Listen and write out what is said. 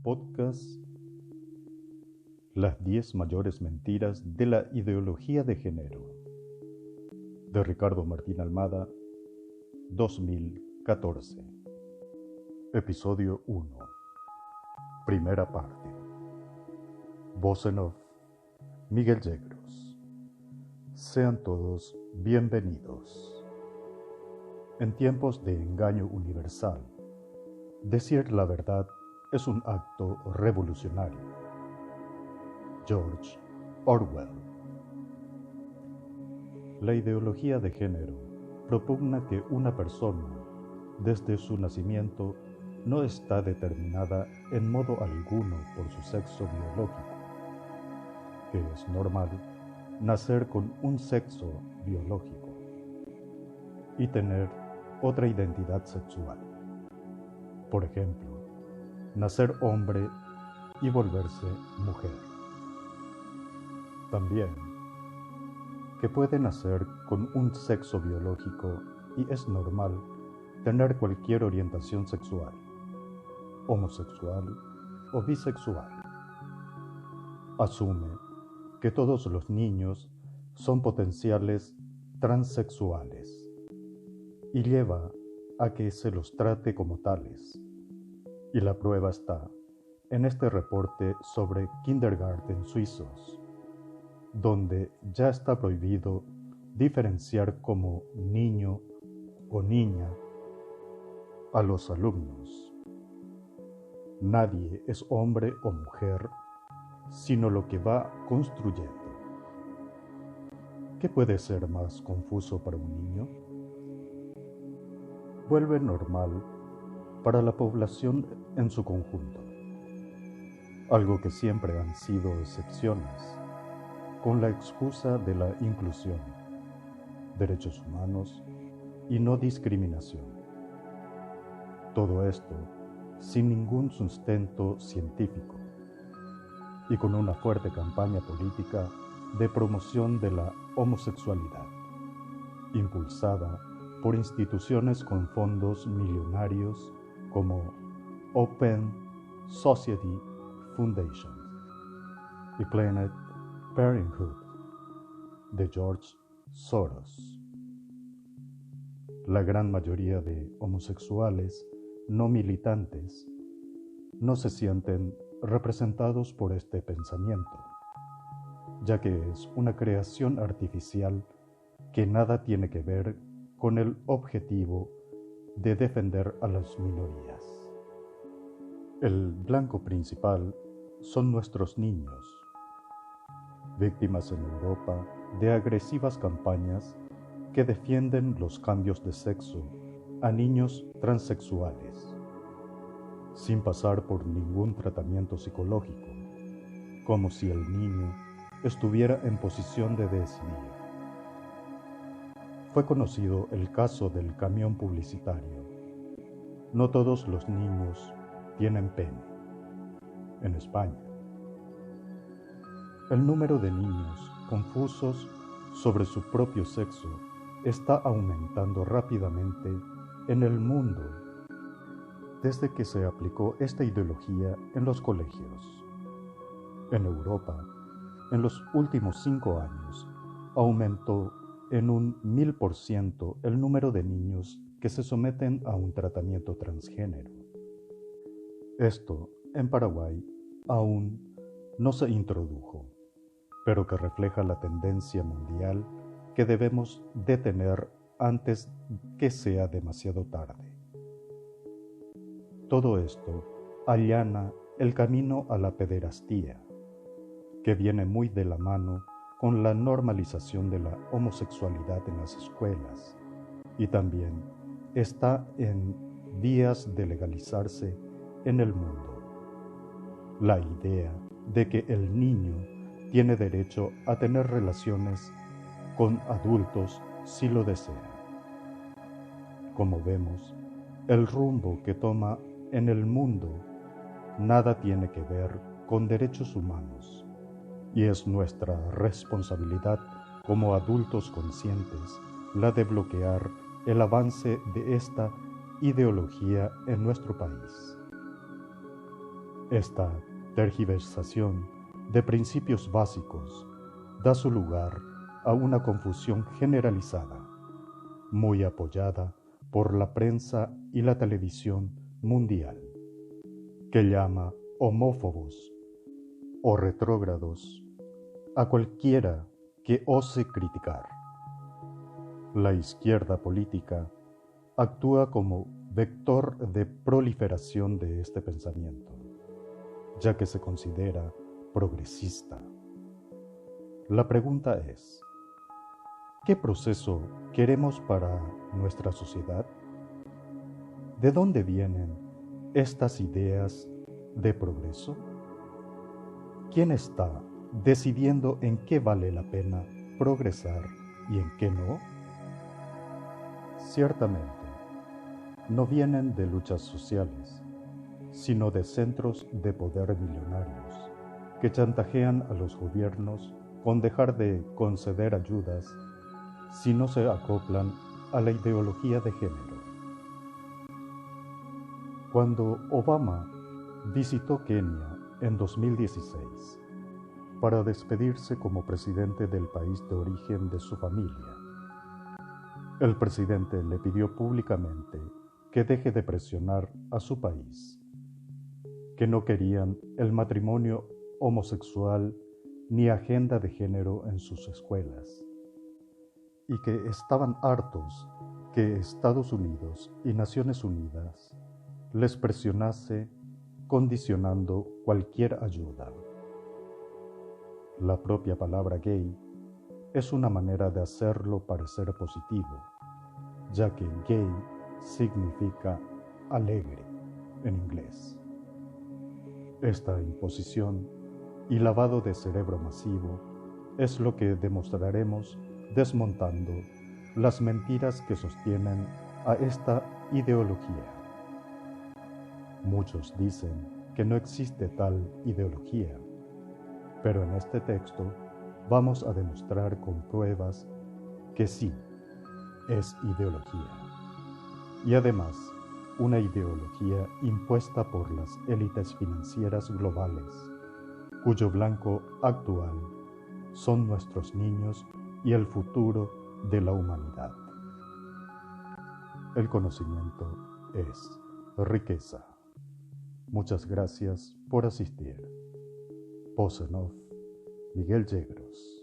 Podcast Las 10 mayores mentiras de la ideología de género, de Ricardo Martín Almada, 2014. Episodio 1. Primera parte. Voz en off, Miguel Yegros. Sean todos bienvenidos. En tiempos de engaño universal, decir la verdad es un acto revolucionario. George Orwell. La ideología de género propugna que una persona, desde su nacimiento, no está determinada en modo alguno por su sexo biológico, que es normal nacer con un sexo biológico y tener otra identidad sexual. Por ejemplo, nacer hombre y volverse mujer. También que puede nacer con un sexo biológico y es normal tener cualquier orientación sexual, homosexual o bisexual. Asume que todos los niños son potenciales transexuales y lleva a que se los trate como tales. Y la prueba está en este reporte sobre kindergarten suizos, donde ya está prohibido diferenciar como niño o niña a los alumnos. Nadie es hombre o mujer, sino lo que va construyendo. ¿Qué puede ser más confuso para un niño? Vuelve normal para la población en su conjunto, algo que siempre han sido excepciones, con la excusa de la inclusión, derechos humanos y no discriminación. Todo esto sin ningún sustento científico y con una fuerte campaña política de promoción de la homosexualidad, impulsada por instituciones con fondos millonarios como Open Society Foundation y Planned Parenthood de George Soros. La gran mayoría de homosexuales no militantes no se sienten representados por este pensamiento, ya que es una creación artificial que nada tiene que ver con el objetivo de defender a las minorías. El blanco principal son nuestros niños, víctimas en Europa de agresivas campañas que defienden los cambios de sexo a niños transexuales, sin pasar por ningún tratamiento psicológico, como si el niño estuviera en posición de decidir. Fue conocido el caso del camión publicitario. No todos los niños tienen pene. En España, el número de niños confusos sobre su propio sexo está aumentando rápidamente en el mundo desde que se aplicó esta ideología en los colegios. En Europa, en los últimos 5 años, aumentó en un 1000% el número de niños que se someten a un tratamiento transgénero. Esto, en Paraguay, aún no se introdujo, pero que refleja la tendencia mundial que debemos detener antes que sea demasiado tarde. Todo esto allana el camino a la pederastía, que viene muy de la mano con la normalización de la homosexualidad en las escuelas y también está en vías de legalizarse en el mundo. La idea de que el niño tiene derecho a tener relaciones con adultos si lo desea. Como vemos, el rumbo que toma en el mundo nada tiene que ver con derechos humanos y es nuestra responsabilidad como adultos conscientes la de bloquear el avance de esta ideología en nuestro país. Esta tergiversación de principios básicos da su lugar a una confusión generalizada, muy apoyada por la prensa y la televisión mundial, que llama homófobos o retrógrados a cualquiera que ose criticar. La izquierda política actúa como vector de proliferación de este pensamiento, ya que se considera progresista. La pregunta es, ¿qué proceso queremos para nuestra sociedad? ¿De dónde vienen estas ideas de progreso? ¿Quién está decidiendo en qué vale la pena progresar y en qué no? Ciertamente, no vienen de luchas sociales, sino de centros de poder millonarios que chantajean a los gobiernos con dejar de conceder ayudas si no se acoplan a la ideología de género. Cuando Obama visitó Kenia en 2016 para despedirse como presidente del país de origen de su familia, el presidente le pidió públicamente que deje de presionar a su país, que no querían el matrimonio homosexual ni agenda de género en sus escuelas, y que estaban hartos que Estados Unidos y Naciones Unidas les presionase condicionando cualquier ayuda. La propia palabra gay es una manera de hacerlo parecer positivo, ya que gay significa alegre en inglés. Esta imposición y lavado de cerebro masivo es lo que demostraremos desmontando las mentiras que sostienen a esta ideología. Muchos dicen que no existe tal ideología, pero en este texto vamos a demostrar con pruebas que sí, es ideología. Y además, una ideología impuesta por las élites financieras globales, cuyo blanco actual son nuestros niños y el futuro de la humanidad. El conocimiento es riqueza. Muchas gracias por asistir. Voz en off, Miguel Yegros.